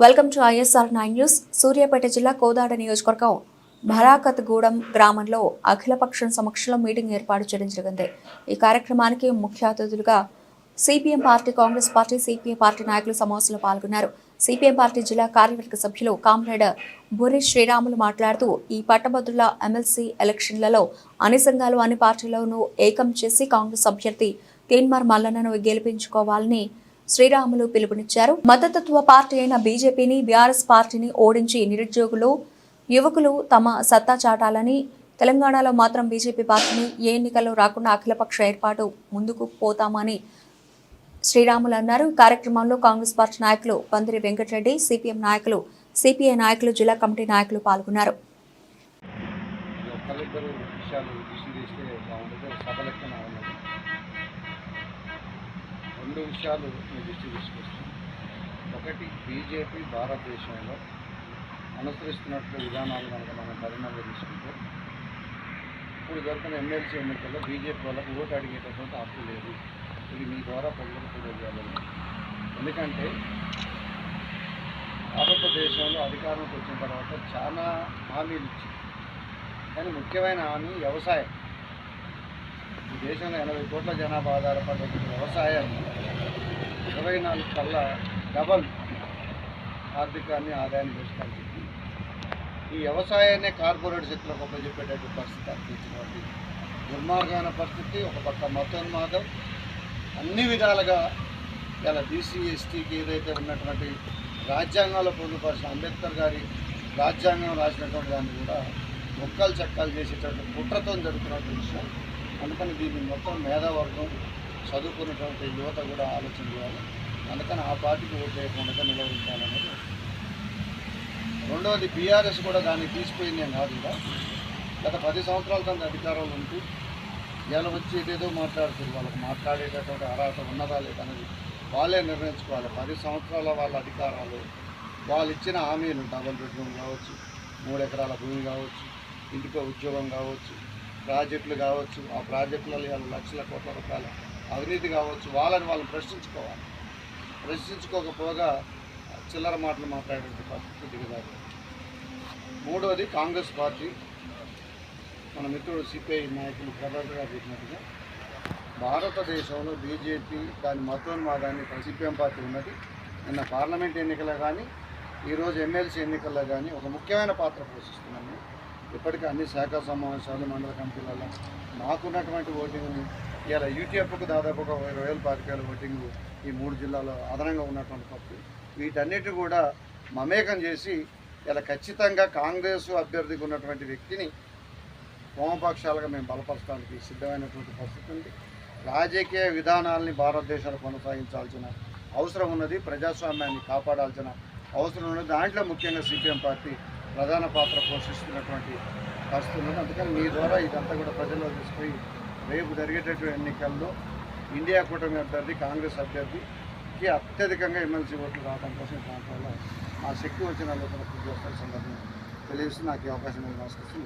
Welcome to ISR 9 news. Suryapet జిల్లా కోదాడ నియోజకవర్గం భరాకత్గూడెం గ్రామంలో అఖిలపక్షం సమక్షంలో మీటింగ్ ఏర్పాటు చేయడం జరిగింది. ఈ కార్యక్రమానికి ముఖ్య అతిథులుగా CPM party, Congress party, CPI party నాయకులు సమావేశంలో పాల్గొన్నారు. సిపిఎం పార్టీ జిల్లా కార్యవర్గ సభ్యులు కామ్రేడ్ బురి శ్రీరాములు మాట్లాడుతూ, ఈ పట్టభద్రుల ఎమ్మెల్సీ ఎలక్షన్లలో అన్ని సంఘాలు, అన్ని పార్టీలను ఏకం చేసి కాంగ్రెస్ అభ్యర్థి తీన్మార్ మల్లన్నను గెలిపించుకోవాలని శ్రీరాములు పిలుపునిచ్చారు. మద్దతత్వ పార్టీ అయిన బీజేపీని, బీఆర్ఎస్ పార్టీని ఓడించి నిరుద్యోగులు, యువకులు తమ సత్తా చాటాలని, తెలంగాణలో మాత్రం బీజేపీ పార్టీని ఏ ఎన్నికల్లో రాకుండా అఖిలపక్ష ఏర్పాటు ముందుకు పోతామని శ్రీరాములు అన్నారు. కార్యక్రమంలో కాంగ్రెస్ పార్టీ నాయకులు పందిరి వెంకటరెడ్డి, సిపిఎం నాయకులు, సిపిఐ నాయకులు, జిల్లా కమిటీ నాయకులు పాల్గొన్నారు. రెండు విషయాలు మీ దృష్టి తీసుకొస్తాం. ఒకటి, బీజేపీ భారతదేశంలో అనుసరిస్తున్నట్లు విధానాలు కనుక మనం పరిణామాలు తీసుకుంటే ఇప్పుడు జరుగుతున్న ఎమ్మెల్సీ ఎన్నికల్లో బీజేపీ వాళ్ళకు ఓటు అడిగేటటువంటి హక్కు లేదు. ఇది మీ ద్వారా ప్రజలకు తెలియజేయాలని. ఎందుకంటే భారతదేశంలో అధికారంలోకి వచ్చిన తర్వాత చాలా హామీలు ఇచ్చింది, కానీ ముఖ్యమైన హామీ వ్యవసాయం. ఈ దేశంలో 80 కోట్ల జనాభా ఆధారపడే వ్యవసాయాన్ని 24 కల్లా డబల్ ఆదాయాన్ని పెంచుతాను. ఈ వ్యవసాయాన్ని కార్పొరేట్ శక్తులకు అప్పచెప్పేటటువంటి పరిస్థితి అనిపించినటువంటి దుర్మార్గమైన పరిస్థితి. ఒక పక్క మతోన్మాదం, అన్ని విధాలుగా ఇలా బీసీ ఎస్టీకి ఏదైతే ఉన్నటువంటి రాజ్యాంగంలో పొందుపరిచిన అంబేద్కర్ గారి రాజ్యాంగం రాసినటువంటి దాన్ని కూడా మొక్కలు చెక్కలు చేసేటటువంటి కుట్రతో జరుగుతున్నటువంటి విషయం. అందుకని దీన్ని మొత్తం మేధావర్గం, చదువుకున్నటువంటి యువత కూడా ఆలోచన చేయాలి. అందుకని ఆ పార్టీకి ఓటు చేయకుండా నిలవరించాలనేది. రెండవది, బీఆర్ఎస్ కూడా దాన్ని తీసిపోయింది అని కాదు. గత 10 సంవత్సరాల కింద అధికారంలో ఉంటూ ఇలా వచ్చి ఏదేదో మాట్లాడుతుంది. వాళ్ళకి మాట్లాడేటటువంటి అర్హత ఉన్నదా లేదనేది వాళ్ళే నిర్ణయించుకోవాలి. 10 సంవత్సరాల వాళ్ళ అధికారాలు, వాళ్ళు ఇచ్చిన హామీలు, డబుల్ బెడ్రూమ్ కావచ్చు, 3 ఎకరాల భూమి కావచ్చు, ఇంటికో ఉద్యోగం కావచ్చు, ప్రాజెక్టులు కావచ్చు, ఆ ప్రాజెక్టులలో 7 లక్షల కోట్ల రూపాయల అవినీతి కావచ్చు, వాళ్ళని ప్రశ్నించుకోవాలి. ప్రశ్నించుకోకపోగా చిల్లర మాటలు మాట్లాడే పరిస్థితి దిగదారు. మూడవది, కాంగ్రెస్ పార్టీ, మన మిత్రుడు సిపిఐ నాయకులు ప్రభాకర్ గారు చెప్పినట్టుగా భారతదేశంలో బీజేపీ దాని మతోన్మాదాన్ని సిపిఎం పార్టీ ఉన్నది. నిన్న పార్లమెంట్ ఎన్నికల్లో కానీ, ఈరోజు ఎమ్మెల్సీ ఎన్నికల్లో కానీ ఒక ముఖ్యమైన పాత్ర పోషిస్తున్నాము. ఇప్పటికీ అన్ని శాఖా సమావేశాలు, మండల కమిటీలలో మాకున్నటువంటి ఓటింగ్ని ఇలా యూటీఎఫ్కు దాదాపుగా 20,000 ఓటింగ్ ఈ 3 జిల్లాలో అదనంగా ఉన్నటువంటి పట్టు, వీటన్నిటి కూడా మమేకం చేసి ఇలా ఖచ్చితంగా కాంగ్రెస్ అభ్యర్థికి ఉన్నటువంటి వ్యక్తిని వామపక్షాలుగా మేము బలపరచడానికి సిద్ధమైనటువంటి పరిస్థితి ఉంది. రాజకీయ విధానాలని భారతదేశంలో కొనసాగించాల్సిన అవసరం ఉన్నది. ప్రజాస్వామ్యాన్ని కాపాడాల్సిన అవసరం ఉన్నది. దాంట్లో ముఖ్యంగా సిపిఎం పార్టీ ప్రధాన పాత్ర పోషిస్తున్నటువంటి పరిస్థితి ఉన్నది. అందుకని మీ ద్వారా ఇదంతా కూడా ప్రజల్లో తీసుకుపోయి రేపు జరిగేటటువంటి ఎన్నికల్లో ఇండియా కూటమి అభ్యర్థి, కాంగ్రెస్ అభ్యర్థికి అత్యధికంగా ఎమ్మెల్సీ ఓట్లు రావడం కోసం ప్రాంతాల్లో ఆ శక్తి వచ్చిన లోపల కృషి చేస్తున్న సందర్భంగా తెలియజేస్తూ నాకు ఈ అవకాశం నమస్కరిస్తుంది.